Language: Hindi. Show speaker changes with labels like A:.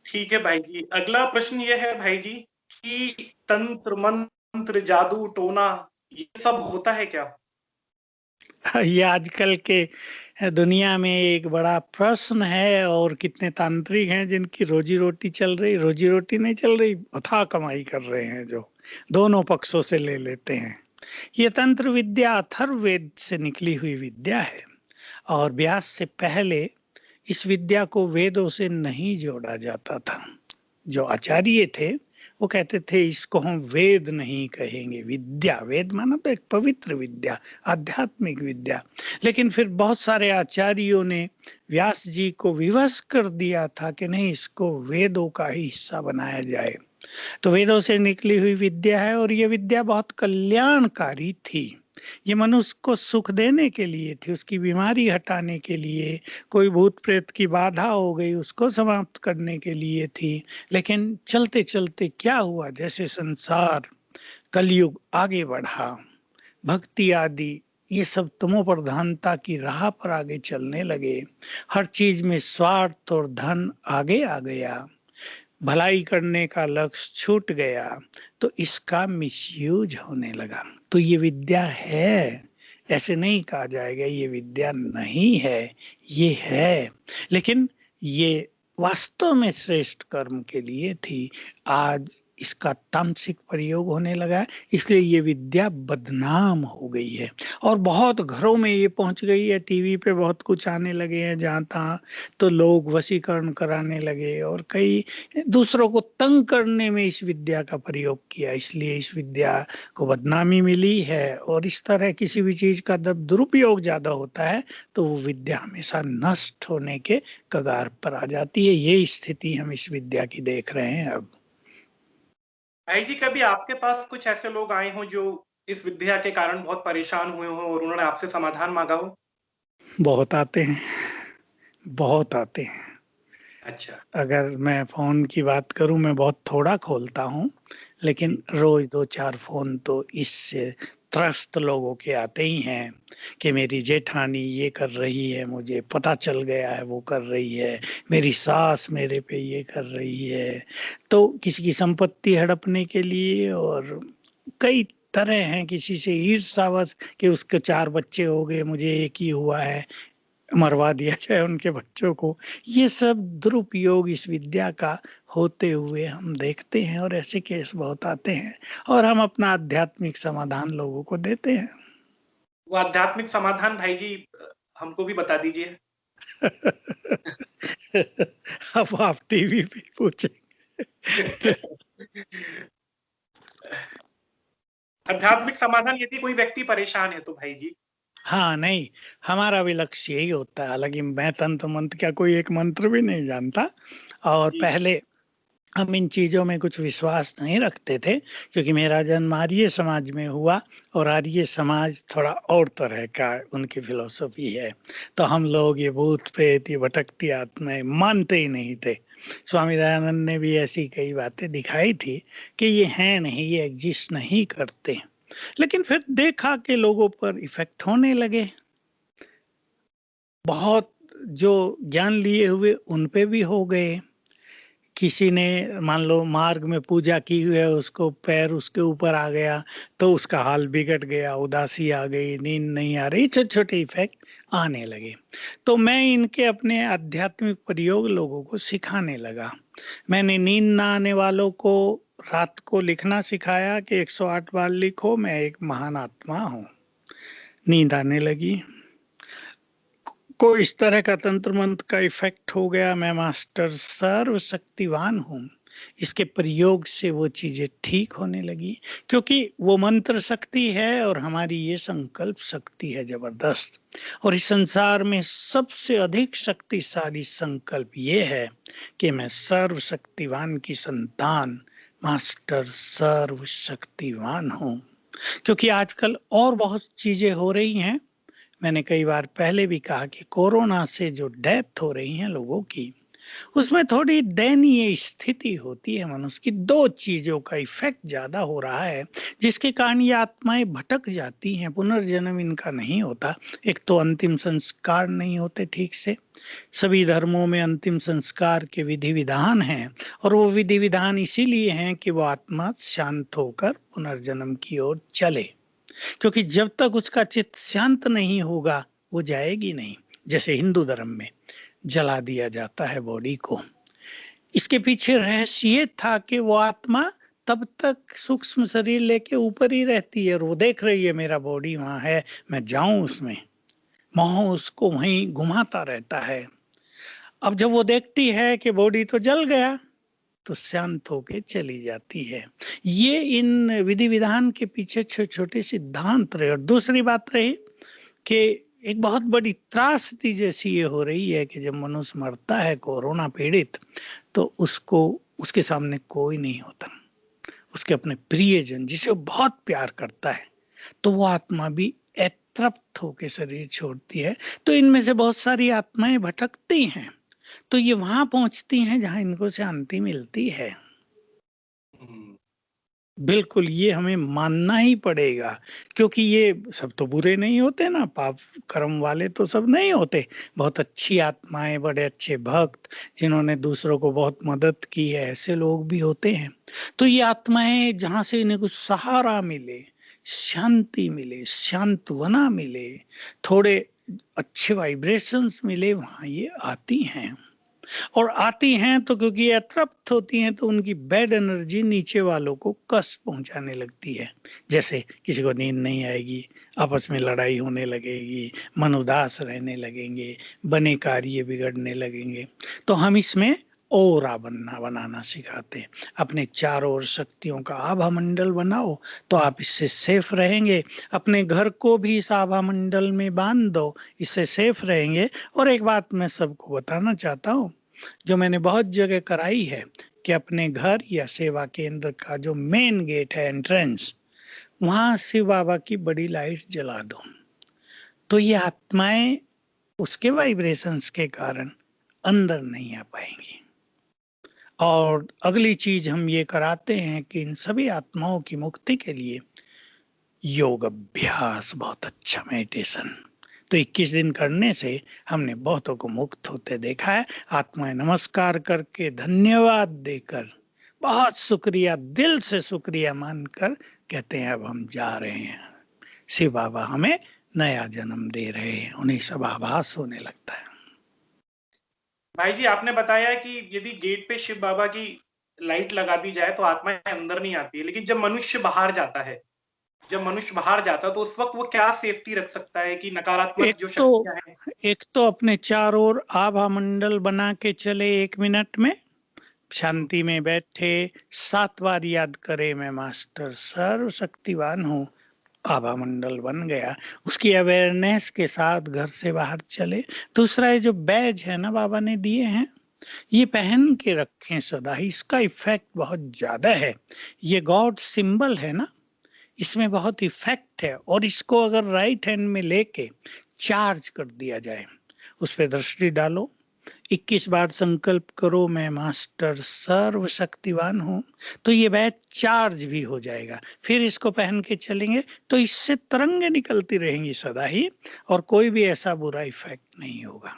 A: ठीक है भाई जी। अगला प्रश्न ये है भाई जी कि तंत्र मंत्र जादू टोना ये सब होता है क्या?
B: ये आजकल के दुनिया में एक बड़ा प्रश्न है, और कितने तांत्रिक हैं जिनकी रोजी रोटी चल रही, रोजी रोटी नहीं चल रही, अथाह कमाई कर रहे हैं, जो दोनों पक्षों से ले लेते हैं। ये तंत्र विद्या अथर्ववेद से निकली हुई विद्या है, और व्यास से पहले इस विद्या को वेदों से नहीं जोड़ा जाता था। जो आचार्य थे वो कहते थे इसको हम वेद नहीं कहेंगे, विद्या, वेद माना तो एक पवित्र विद्या, आध्यात्मिक विद्या। लेकिन फिर बहुत सारे आचार्यों ने व्यास जी को विवश कर दिया था कि नहीं, इसको वेदों का ही हिस्सा बनाया जाए। तो वेदों से निकली हुई विद्या है, और ये विद्या बहुत कल्याणकारी थी। ये मनुष्य को सुख देने के लिए थी, उसकी बीमारी हटाने के लिए, कोई भूत प्रेत की बाधा हो गई उसको समाप्त करने के लिए थी। लेकिन चलते चलते क्या हुआ, जैसे संसार कलयुग आगे बढ़ा, भक्ति आदि ये सब तमो प्रधानता की राह पर आगे चलने लगे, हर चीज में स्वार्थ और धन आगे आ गया, भलाई करने का लक्ष्य छूट गया, तो इसका मिसयूज होने लगा। तो ये विद्या है, ऐसे नहीं कहा जाएगा ये विद्या नहीं है, ये है। लेकिन ये वास्तव में श्रेष्ठ कर्म के लिए थी। आज इसका तामसिक प्रयोग होने लगा है, इसलिए ये विद्या बदनाम हो गई है, और बहुत घरों में ये पहुंच गई है। टीवी पे बहुत कुछ आने लगे हैं जहां तहां, तो लोग वशीकरण कराने लगे, और कई दूसरों को तंग करने में इस विद्या का प्रयोग किया, इसलिए इस विद्या को बदनामी मिली है। और इस तरह किसी भी चीज का जब दुरुपयोग ज्यादा होता है तो वो विद्या हमेशा नष्ट होने के कगार पर आ जाती है। ये स्थिति हम इस विद्या की देख रहे हैं अब।
A: भाई जी, कभी आपके पास कुछ ऐसे लोग आए हों जो इस विद्या के कारण बहुत परेशान हुए हों और उन्होंने आपसे समाधान मांगा हो?
B: बहुत आते हैं, बहुत आते हैं।
A: अच्छा।
B: अगर मैं फोन की बात करूं, मैं बहुत थोड़ा खोलता हूं, लेकिन
A: जी।
B: रोज दो चार फोन तो इससे त्रस्त लोगों के आते ही हैं कि मेरी जेठानी ये कर रही है, मुझे पता चल गया है वो कर रही है, मेरी सास मेरे पे ये कर रही है। तो किसी की संपत्ति हड़पने के लिए, और कई तरह हैं, किसी से ईर्ष्यावश कि उसके चार बच्चे हो गए, मुझे एक ही हुआ है, मरवा दिया जाए उनके बच्चों को। ये सब दुरुपयोग इस विद्या का होते हुए हम देखते हैं, और ऐसे केस बहुत आते हैं, और हम अपना आध्यात्मिक समाधान लोगों को देते हैं।
A: वो आध्यात्मिक समाधान भाई जी हमको भी बता दीजिए।
B: अब आप टीवी पे पूछेंगे।
A: आध्यात्मिक समाधान यदि कोई व्यक्ति परेशान है तो भाई जी।
B: हाँ, नहीं, हमारा भी लक्ष्य यही होता है। हालांकि मैं तंत्र मंत्र क्या कोई एक मंत्र भी नहीं जानता, और
A: जी।
B: पहले हम इन चीजों में कुछ विश्वास नहीं रखते थे, क्योंकि मेरा जन्म आर्य समाज में हुआ, और आर्य समाज थोड़ा और तरह का उनकी फिलोसफी है। तो हम लोग ये भूत प्रेत, ये भटकती आत्माएं मानते ही नहीं थे। स्वामी दयानंद ने भी ऐसी कई बातें दिखाई थी कि ये हैं नहीं, ये एग्जिस्ट नहीं करते। लेकिन फिर देखा कि लोगों पर इफेक्ट होने लगे, बहुत जो ज्ञान लिए हुए उन पे भी हो गए। किसी ने मान लो मार्ग में पूजा की हुई है, उसको पैर उसके ऊपर आ गया तो उसका हाल बिगड़ गया, उदासी आ गई, नींद नहीं आ रही, छोटे छोटे इफेक्ट आने लगे। तो मैं इनके अपने आध्यात्मिक प्रयोग लोगों को सिखाने लगा। मैंने नींद ना आने वालों को रात को लिखना सिखाया कि 108 बार लिखो, मैं एक महान आत्मा हूँ। नींद आने लगी। को इस तरह का तंत्र मंत्र का इफेक्ट हो गया, मैं मास्टर सर्वशक्तिवान हूँ, इसके प्रयोग से वो चीजें ठीक होने लगी। क्योंकि वो मंत्र शक्ति है, और हमारी ये संकल्प शक्ति है जबरदस्त। और इस संसार में सबसे अधिक शक्तिशाली संकल्प ये है कि मैं सर्वशक्तिवान की संतान, मास्टर सर्वशक्तिवान हूँ। क्योंकि आजकल और बहुत चीजें हो रही हैं। मैंने कई बार पहले भी कहा कि कोरोना से जो डेथ हो रही हैं लोगों की, उसमें थोड़ी दयनीय स्थिति होती है मनुष्य की। दो चीजों का इफेक्ट ज्यादा हो रहा है जिसके कारण ये आत्माएं भटक जाती हैं, पुनर्जन्म इनका नहीं होता। एक तो अंतिम संस्कार नहीं होते ठीक से। सभी धर्मों में अंतिम संस्कार के विधि विधान हैं, और वो विधि विधान इसीलिए हैं कि वो आत्मा शांत होकर पुनर्जन्म की ओर चले, क्योंकि जब तक उसका चित्त शांत नहीं होगा वो जाएगी नहीं। जैसे हिंदू धर्म में जला दिया जाता है बॉडी को, इसके पीछे रहस्य ये था कि वो आत्मा तब तक सूक्ष्म शरीर लेके ऊपर ही रहती है, और वो देख रही है मेरा बॉडी वहां है, मैं जाऊं उसमें, मोह उसको वहीं घुमाता रहता है। अब जब वो देखती है कि बॉडी तो जल गया, तो शांत होके चली जाती है। ये इन विधि विधान के पीछे छोटे छोटे सिद्धांत रहे। और दूसरी बात रही कि एक बहुत बड़ी त्रासदी जैसी ये हो रही है कि जब मनुष्य मरता है कोरोना पीड़ित, तो उसको उसके सामने कोई नहीं होता, उसके अपने प्रियजन जिसे वो बहुत प्यार करता है, तो वो आत्मा भी तृप्त होकर शरीर छोड़ती है। तो इनमें से बहुत सारी आत्माएं भटकती हैं, तो ये वहां पहुंचती हैं जहां इनको शांति मिलती है। बिल्कुल, ये हमें मानना ही पड़ेगा, क्योंकि ये सब तो बुरे नहीं होते ना, पाप कर्म वाले तो सब नहीं होते। बहुत अच्छी आत्माएं, बड़े अच्छे भक्त जिन्होंने दूसरों को बहुत मदद की है, ऐसे लोग भी होते हैं। तो ये आत्माएं जहां से इन्हें कुछ सहारा मिले, शांति मिले, सांत्वना मिले, थोड़े अच्छे वाइब्रेशंस मिले, वहां ये आती हैं। और आती हैं तो क्योंकि ये अतृप्त होती हैं, तो उनकी बैड एनर्जी नीचे वालों को कष्ट पहुंचाने लगती है। जैसे किसी को नींद नहीं आएगी, आपस में लड़ाई होने लगेगी, मन उदास रहने लगेंगे, बने कार्य बिगड़ने लगेंगे। तो हम इसमें ओरा बनाना सिखाते हैं। अपने चारों ओर शक्तियों का आभा मंडल बनाओ, तो आप इससे सेफ रहेंगे। अपने घर को भी इस आभा मंडल में बांध दो, इससे सेफ रहेंगे। और एक बात मैं सबको बताना चाहता हूँ, जो मैंने बहुत जगह कराई है, कि अपने घर या सेवा केंद्र का जो मेन गेट है, एंट्रेंस, वहां शिव बाबा की बड़ी लाइट जला दो। तो ये आत्माएं उसके वाइब्रेशंस के कारण अंदर नहीं आ पाएंगी। और अगली चीज हम ये कराते हैं कि इन सभी आत्माओं की मुक्ति के लिए योग अभ्यास, बहुत अच्छा मेडिटेशन, तो 21 दिन करने से हमने बहुतों को मुक्त होते देखा है। आत्माएं नमस्कार करके, धन्यवाद देकर, बहुत शुक्रिया, दिल से शुक्रिया मानकर कहते हैं अब हम जा रहे हैं। शिव बाबा हमें नया जन्म दे रहे हैं, उन्हें सब आभास होने लगता है।
A: भाई जी, आपने बताया कि यदि गेट पे शिव बाबा की लाइट लगा दी जाए तो आत्माएं अंदर नहीं आती है, लेकिन जब मनुष्य बाहर जाता है, तो उस वक्त वो क्या सेफ्टी रख सकता है कि नकारात्मक जो शक्तियां हैं?
B: एक तो अपने चारों ओर आभा मंडल बना के चले, 1 मिनट में शांति में बैठे, 7 बार याद करे मैं मास्टर सर्वशक्तिवान हूँ, आभा मंडल बन गया। उसकी अवेयरनेस के साथ घर से बाहर चले। दूसरा, ये जो बैज है ना बाबा ने दिए हैं, ये पहन के रखें सदा, इसका इफेक्ट बहुत ज्यादा है। ये गॉड सिंबल है ना, इसमें बहुत इफेक्ट है। और इसको अगर राइट हैंड में लेके चार्ज कर दिया जाए, उस पर दृष्टि डालो, 21 बार संकल्प करो मैं मास्टर सर्वशक्तिवान हूं, तो ये बैच चार्ज भी हो जाएगा। फिर इसको पहन के चलेंगे तो इससे तरंगे निकलती रहेंगी सदा ही, और कोई भी ऐसा बुरा इफेक्ट नहीं होगा।